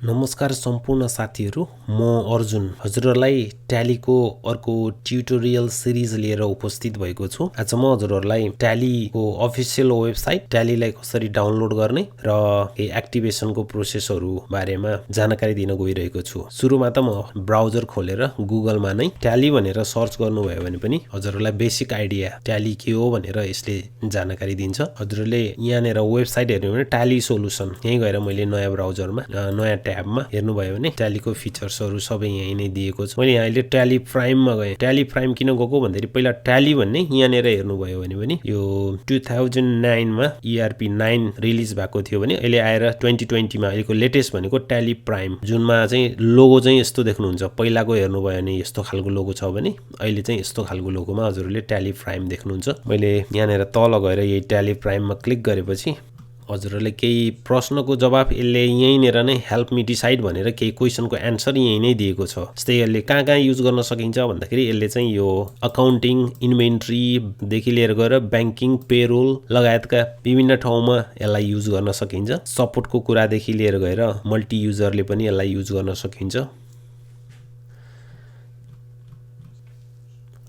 नमस्कार सम्पूर्ण साथीहरू, म अर्जुन हजुरहरूलाई ट्यालीको अर्को ट्युटोरियल सिरिज लिएर उपस्थित भएको छु। आज म हजुरहरूलाई ट्यालीको अफिसियल वेबसाइट ट्यालीलाई कसरी डाउनलोड गर्ने र एक्टिभेसनको प्रोसेसहरू बारेमा जानकारी दिन गइरहेको छु। सुरुमा त म ब्राउजर खोलेर गुगलमा नै ट्याली भनेर सर्च गर्नुभयो भने पनि हजुरहरूलाई बेसिक आइडिया ट्याली के हो भनेर यसले जानकारी दिन्छ। हजुरले यहाँनिर वेबसाइट हेर्नु भने ट्याली सोलुसन, यही गएर मैले नयाँ ब्राउजरमा नयाँ ट्याबमा हेर्नुभयो भने ट्यालीको फिचर्सहरू सबै यहीँ नै दिएको छ। मैले अहिले ट्याली प्राइममा गएँ। ट्याली प्राइम किन गएको भन्दाखेरि पहिला ट्याली भन्ने यहाँनिर हेर्नुभयो भने पनि यो 2009 मा ERP 9 रिलिज भएको थियो भने अहिले आएर 2020 मा अहिलेको लेटेस्ट भनेको ट्याली प्राइम, जुनमा चाहिँ लोगो चाहिँ यस्तो देख्नुहुन्छ। पहिलाको हेर्नुभयो भने यस्तो खालको लोगो छ भने अहिले चाहिँ यस्तो खालको लोगोमा हजुरले ट्याली प्राइम देख्नुहुन्छ। मैले यहाँनिर तल गएर यही ट्याली प्राइममा क्लिक गरेपछि हजुरहरूले केही प्रश्नको जवाफ यसले यहीँनिर नै हेल्प मी डिसाइड भनेर केही क्वेसनको एन्सर यहीँ नै दिएको छ। जस्तै यसले कहाँ कहाँ युज गर्न सकिन्छ भन्दाखेरि यसले चाहिँ यो अकाउन्टिङ, इन्भेन्ट्रीदेखि लिएर गएर ब्याङ्किङ, पेरोल लगायतका विभिन्न ठाउँमा यसलाई युज गर्न सकिन्छ। सपोर्टको कुरादेखि लिएर गएर मल्टी युजरले पनि यसलाई युज गर्न सकिन्छ।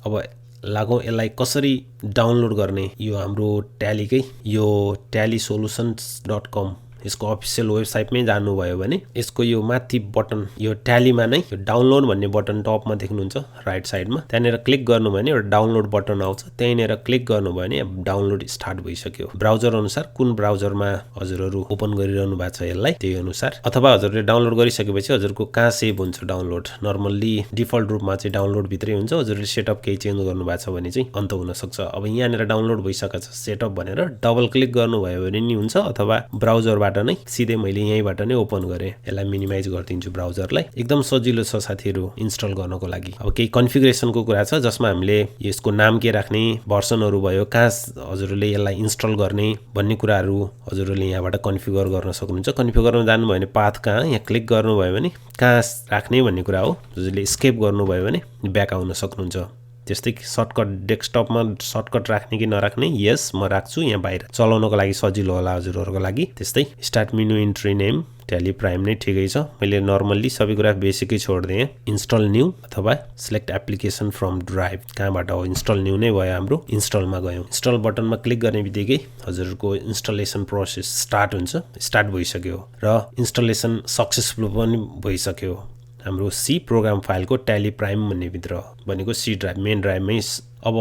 अब लागौँ यसलाई कसरी डाउनलोड गर्ने। यो हाम्रो ट्यालीकै यो tallysolutions.com यसको अफिसियल वेबसाइटमै जानुभयो भने यसको यो माथि बटन यो ट्यालीमा नै यो डाउनलोड भन्ने बटन टपमा देख्नुहुन्छ राइट साइडमा, त्यहाँनिर क्लिक गर्नुभयो भने एउटा डाउनलोड बटन आउँछ। त्यहीँनिर क्लिक गर्नुभयो भने डाउनलोड स्टार्ट भइसक्यो। ब्राउजर अनुसार कुन ब्राउजरमा हजुरहरू ओपन गरिरहनु भएको छ यसलाई त्यही अनुसार, अथवा हजुरले डाउनलोड गरिसकेपछि हजुरको कहाँ सेभ हुन्छ डाउनलोड। नर्मल्ली डिफल्ट रूपमा चाहिँ डाउनलोड भित्रै हुन्छ। हजुरले सेटअप केही चेन्ज गर्नुभएको छ भने चाहिँ अन्त हुनसक्छ। अब यहाँनिर डाउनलोड भइसकेको छ सेटअप भनेर डबल क्लिक गर्नुभयो भने नि हुन्छ, अथवा ब्राउजरबाट नै सिधै मैले यहीँबाट नै ओपन गरेँ। यसलाई मिनिमाइज गरिदिन्छु ब्राउजरलाई। एकदम सजिलो छ साथीहरू इन्स्टल गर्नको लागि। अब केही कन्फिगरेसनको कुरा छ जसमा हामीले यसको नाम के राख्ने, भर्सनहरू भयो, कहाँ हजुरले यसलाई इन्स्टल गर्ने भन्ने कुराहरू हजुरले यहाँबाट कन्फिगर गर्न सक्नुहुन्छ। कन्फिगरमा जानुभयो भने पाथ कहाँ, यहाँ क्लिक गर्नुभयो भने कहाँ राख्ने भन्ने कुरा हो। हजुरले स्केप गर्नुभयो भने ब्याक आउन सक्नुहुन्छ। त्यस्तै सर्टकट डेस्कटपमा सर्टकट राख्ने कि नराख्ने, यस म राख्छु। यहाँ बाहिर चलाउनको लागि सजिलो होला हजुरहरूको लागि। त्यस्तै start menu entry name tally prime नै ठिकै छ। मैले नर्मल्ली सबै कुरा बेसिकै छोडिदिएँ। इन्स्टल न्यू अथवा सिलेक्ट एप्लिकेसन फ्रम ड्राइभ, कहाँबाट हो इन्स्टल न्यू नै भयो हाम्रो। इन्स्टलमा गयौँ। इन्स्टल बटनमा क्लिक गर्ने बित्तिकै हजुरको इन्स्टलेसन प्रोसेस स्टार्ट हुन्छ। स्टार्ट भइसक्यो र इन्स्टलेसन सक्सेसफुल पनि भइसक्यो। हाम्रो सी प्रोग्राम फाइलको ट्याली प्राइम भन्ने भित्र भनेको सी ड्राइभ मेन ड्राइभमै। अब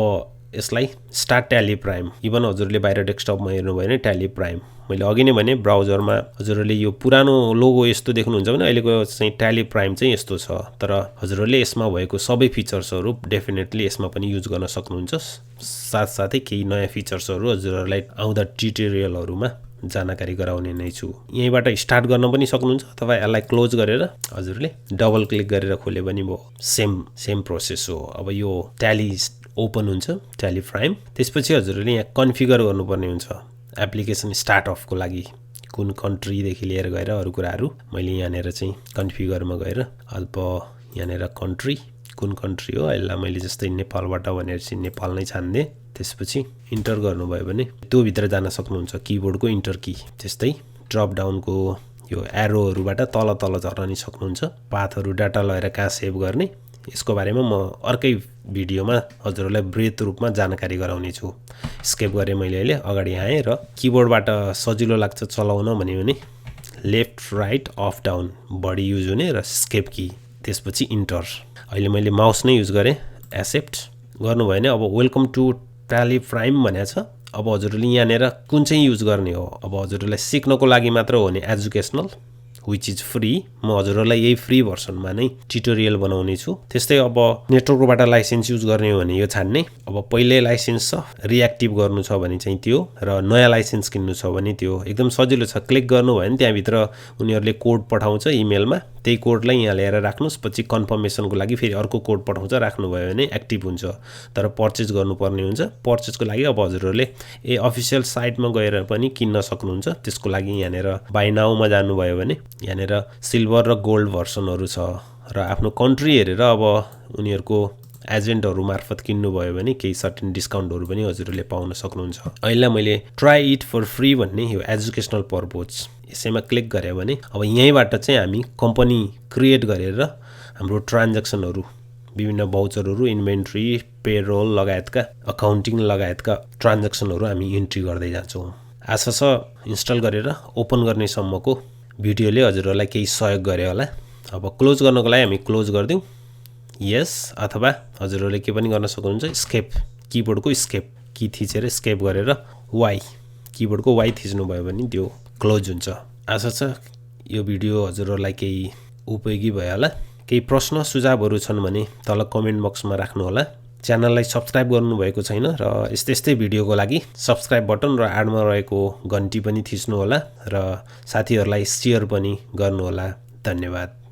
यसलाई स्टार्ट ट्याली प्राइम, इभन हजुरले बाहिर डेस्कटपमा हेर्नुभयो भने ट्याली प्राइम, मैले अघि नै भने ब्राउजरमा हजुरहरूले यो पुरानो लोगो यस्तो देख्नुहुन्छ भने अहिलेको चाहिँ ट्याली प्राइम चाहिँ यस्तो छ। तर हजुरहरूले यसमा भएको सबै फिचर्सहरू डेफिनेटली यसमा पनि युज गर्न सक्नुहुन्छ। साथसाथै केही नयाँ फिचर्सहरू हजुरहरूलाई आउँदा ट्युटोरियलहरूमा जानकारी गराउने नै छु। यहीँबाट स्टार्ट गर्न पनि सक्नुहुन्छ, अथवा यसलाई क्लोज गरेर हजुरले डबल क्लिक गरेर खोले पनि भयो। सेम प्रोसेस हो। अब यो ट्याली ओपन हुन्छ ट्याली प्राइम। त्यसपछि हजुरले यहाँ कन्फिगर गर्नुपर्ने हुन्छ एप्लिकेसन स्टार्ट अफको लागि, कुन कन्ट्रीदेखि लिएर गएर अरू कुराहरू। मैले यहाँनिर चाहिँ कन्फिगरमा गएर अब यहाँनिर कन्ट्री कुन कन्ट्री हो यसलाई मैले जस्तै नेपालबाट भनेर चाहिँ नेपाल नै छानिदिएँ। त्यसपछि इन्टर गर्नुभयो भने त्यो भित्र जान सक्नुहुन्छ, किबोर्डको इन्टर की। त्यस्तै ड्रप डाउनको यो एरोहरूबाट तल तल झर्न नि सक्नुहुन्छ। पाथहरू डाटा लगेर कहाँ सेभ गर्ने यसको बारेमा म अर्कै भिडियोमा हजुरहरूलाई ब्रेथ रूपमा जानकारी गराउने छु। स्केप गरेँ मैले अहिले, अगाडि आएँ र किबोर्डबाट सजिलो लाग्छ चलाउन भने लेफ्ट राइट अफ डाउन बढी युज हुने र स्केप की, त्यसपछि इन्टर। अहिले मैले माउस नै युज गरेँ। एक्सेप्ट गर्नुभयो भने अब वेलकम टु ट्याली प्राइम भनेको छ। अब हजुरले यहाँनिर कुन चाहिँ युज गर्ने हो। अब हजुरलाई सिक्नको लागि मात्र हो भने एजुकेसनल विच इज फ्री, म हजुरहरूलाई यही फ्री भर्सनमा नै ट्युटोरियल बनाउने छु। त्यस्तै अब नेटवर्कबाट लाइसेन्स युज गर्ने हो भने यो छान्ने। अब पहिल्यै लाइसेन्स छ, रिएक्टिभ गर्नु छ भने चाहिँ त्यो, र नयाँ लाइसेन्स किन्नु छ भने त्यो। एकदम सजिलो छ। क्लिक गर्नुभयो भने त्यहाँभित्र उनीहरूले कोड पठाउँछ इमेलमा, त्यही कोडलाई यहाँ ल्याएर राख्नुहोस्। पछि कन्फर्मेसनको लागि फेरि अर्को कोड पठाउँछ, राख्नुभयो भने एक्टिभ हुन्छ। तर पर्चेज गर्नुपर्ने हुन्छ। पर्चेजको लागि अब हजुरहरूले अफिसियल साइटमा गएर पनि किन्न सक्नुहुन्छ। त्यसको लागि यहाँनिर बाई नाउमा जानुभयो भने यहाँनिर सिल्भर र गोल्ड भर्सनहरू छ, र आफ्नो कन्ट्री हेरेर अब उनीहरूको एजेन्टहरु मार्फत किन्नुभयो भने केही सर्टेन डिस्काउन्टहरु पनि हजुरले पाउन सक्नुहुन्छ। अहिले मैले ट्राई इट फर फ्री भन्ने यो एजुकेशनल पर्पज यसैमा क्लिक गरे भने अब यहीँबाट चाहिँ हामी कम्पनी क्रिएट गरेर हाम्रो ट्रान्ज्याक्सनहरु विभिन्न भाउचरहरु इन्भेन्टरी पेरोल लगायतका अकाउन्टिङ लगायतका ट्रान्ज्याक्सनहरु हामी इन्ट्री गर्दै जान्छौं। आशा छ इन्स्टल गरेर ओपन गर्ने सम्मको भिडियोले हजुरहरुलाई केही सहयोग गरे होला। अब क्लोज गर्नको लागि हामी क्लोज गर्दियौ यस अथवा हजुरहरुले के पनि गर्न सक्नुहुन्छ एस्केप किबोर्डको एस्केप की थिचेर एस्केप गरेर वाई किबोर्डको वाई थिच्नु भयो भने त्यो क्लोज हुन्छ। आशा छ यो भिडियो हजुरहरुलाई केही उपयोगी भयो होला। केही प्रश्न सुझावहरु छन् भने तल कमेन्ट बक्समा राख्नु होला। च्यानललाई सब्स्क्राइब गर्नुभएको छैन र यस्तै भिडियोको लागि सब्स्क्राइब बटन र आडमा रहेको घण्टी पनि थिच्नु होला र साथीहरुलाई शेयर पनि गर्नु होला। धन्यवाद।